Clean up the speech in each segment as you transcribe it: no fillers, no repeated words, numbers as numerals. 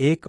1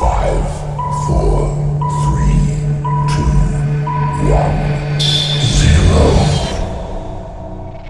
5 4 3 2 1 0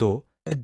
2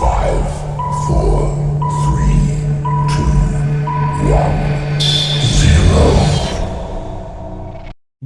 5 4 3 2 1 0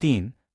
3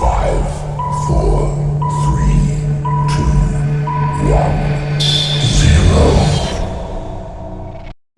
5 4 3 2 1 0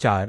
4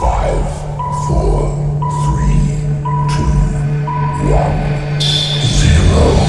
5 4 3 2 1 0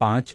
5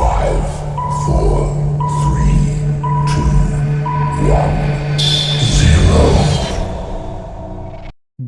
5 4 3 2 1 0